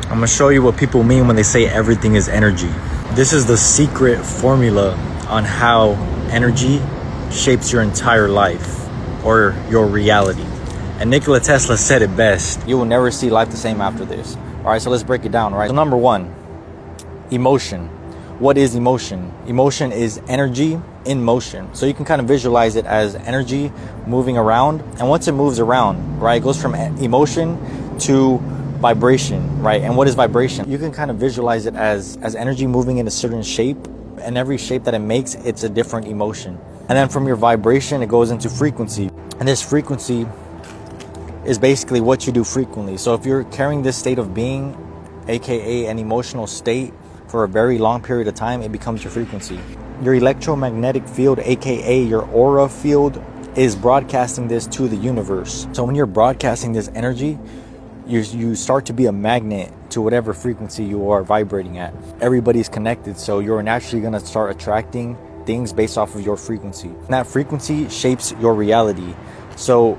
I'm gonna show you what people mean when they say everything is energy. This is the secret formula on how energy shapes your entire life or your reality. And Nikola Tesla said it best: you will never see life the same after this. All right, so let's break it down, right? So number one, emotion. What is emotion? Emotion is energy in motion. So you can kind of visualize it as energy moving around. And once it moves around, right, it goes from emotion to vibration, right? And what is vibration? You can kind of visualize it as energy moving in a certain shape, and every shape that it makes, it's a different emotion. And then from your vibration, it goes into frequency. And this frequency is basically what you do frequently. So if you're carrying this state of being, aka an emotional state, for a very long period of time, it becomes your frequency. Your electromagnetic field, aka your aura field, is broadcasting this to the universe. So when you're broadcasting this energy, you start to be a magnet to whatever frequency you are vibrating at. Everybody's connected, so you're naturally gonna start attracting things based off of your frequency. And that frequency shapes your reality. So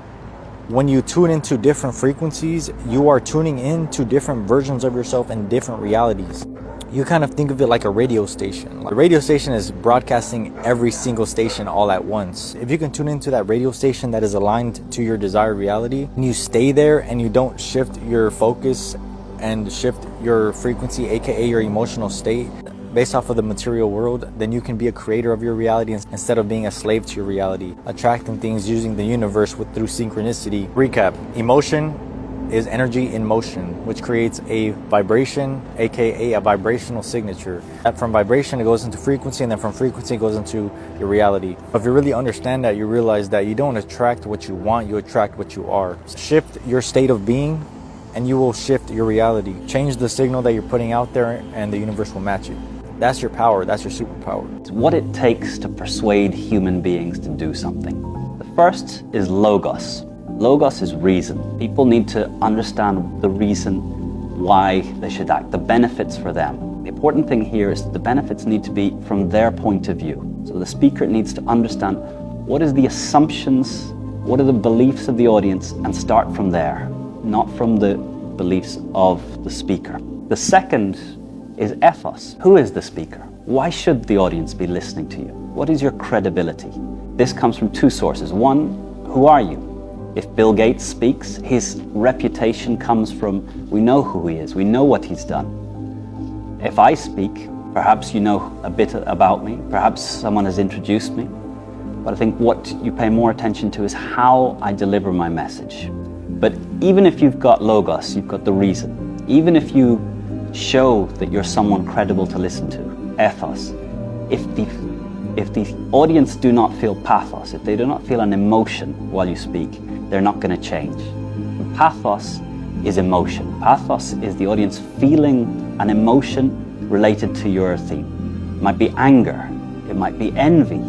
when you tune into different frequencies, you are tuning into different versions of yourself and different realities. You kind of think of it like a radio station. The radio station is broadcasting every single station all at once. If you can tune into that radio station that is aligned to your desired reality, and you stay there and you don't shift your focus and shift your frequency, aka your emotional state, based off of the material world, then you can be a creator of your reality instead of being a slave to your reality, attracting things using the universe through synchronicity. Recap: emotion is energy in motion, which creates a vibration, aka a vibrational signature. From vibration, it goes into frequency, and then from frequency, it goes into your reality. If you really understand that, you realize that you don't attract what you want, you attract what you are. Shift your state of being, and you will shift your reality. Change the signal that you're putting out there, and the universe will match it. That's your power, that's your superpower. It's what it takes to persuade human beings to do something. The first is logos. Logos is reason. People need to understand the reason why they should act, the benefits for them. The important thing here is that the benefits need to be from their point of view. So the speaker needs to understand what is the assumptions, what are the beliefs of the audience, and start from there, not from the beliefs of the speaker. The second is ethos. Who is the speaker? Why should the audience be listening to you? What is your credibility? This comes from two sources. One, who are you? If Bill Gates speaks, his reputation comes from, we know who he is, we know what he's done. If I speak, perhaps you know a bit about me, perhaps someone has introduced me, but I think what you pay more attention to is how I deliver my message. But even if you've got logos, you've got the reason. Even if you show that you're someone credible to listen to, ethos, if the audience do not feel pathos, if they do not feel an emotion while you speak, they're not going to change. And pathos is emotion. Pathos is the audience feeling an emotion related to your theme. It might be anger, it might be envy,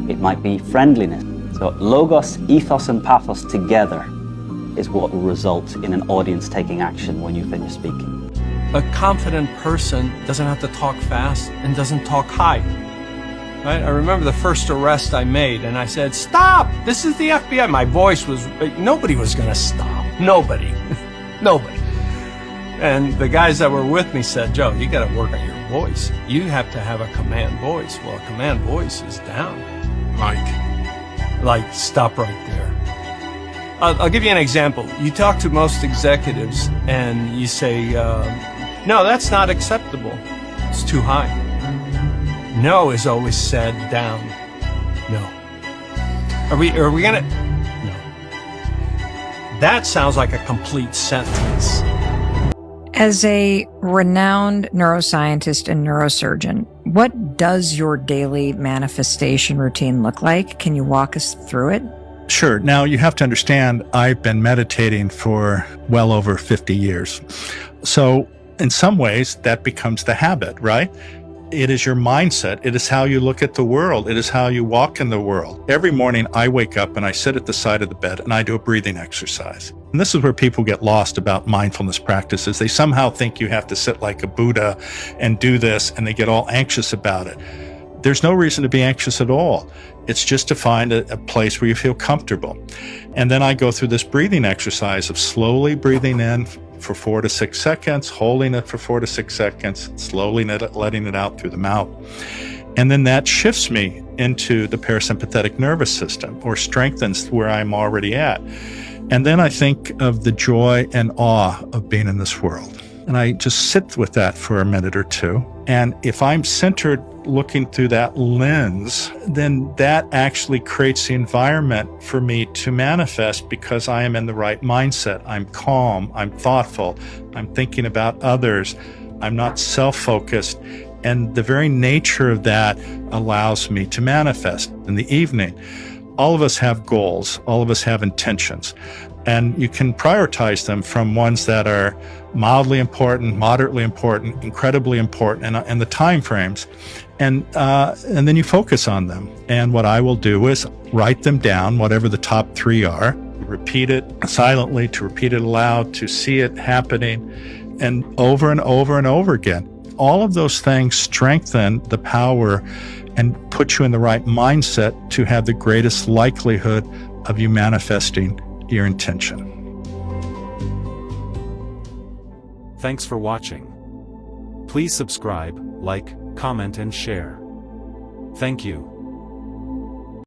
it might be friendliness. So logos, ethos, and pathos together is what will result in an audience taking action when you finish speaking. A confident person doesn't have to talk fast and doesn't talk high. Right? I remember the first arrest I made, and I said, "Stop! This is the FBI." My voice was, nobody was going to stop. Nobody. Nobody. And the guys that were with me said, "Joe, you got to work on your voice. You have to have a command voice." Well, a command voice is down. Like, stop right there. I'll give you an example. You talk to most executives, and you say, "No, that's not acceptable. It's too high." No is always said down. No. Are we gonna? No. That sounds like a complete sentence. As a renowned neuroscientist and neurosurgeon, what does your daily manifestation routine look like? Can you walk us through it? Sure. Now, you have to understand, I've been meditating for well over 50 years. So in some ways, that becomes the habit, right? It is your mindset. It is how you look at the world. It is how you walk in the world. Every morning I wake up and I sit at the side of the bed and I do a breathing exercise. And this is where people get lost about mindfulness practices. They somehow think you have to sit like a Buddha and do this, and they get all anxious about it. There's no reason to be anxious at all. It's just to find a place where you feel comfortable. And then I go through this breathing exercise of slowly breathing in for 4 to 6 seconds, holding it for 4 to 6 seconds, slowly letting it out through the mouth. And then that shifts me into the parasympathetic nervous system, or strengthens where I'm already at. And then I think of the joy and awe of being in this world. And I just sit with that for a minute or two. And if I'm centered looking through that lens, then that actually creates the environment for me to manifest, because I am in the right mindset. I'm calm, I'm thoughtful, I'm thinking about others, I'm not self-focused. And the very nature of that allows me to manifest. In the evening, all of us have goals, all of us have intentions, and you can prioritize them from ones that are mildly important, moderately important, incredibly important, and the time frames. And then you focus on them. And what I will do is write them down, whatever the top 3 are, repeat it silently, to repeat it aloud, to see it happening, and over and over and over again. All of those things strengthen the power and put you in the right mindset to have the greatest likelihood of you manifesting your intention. Thanks for watching. Please subscribe, like, comment and share. Thank you.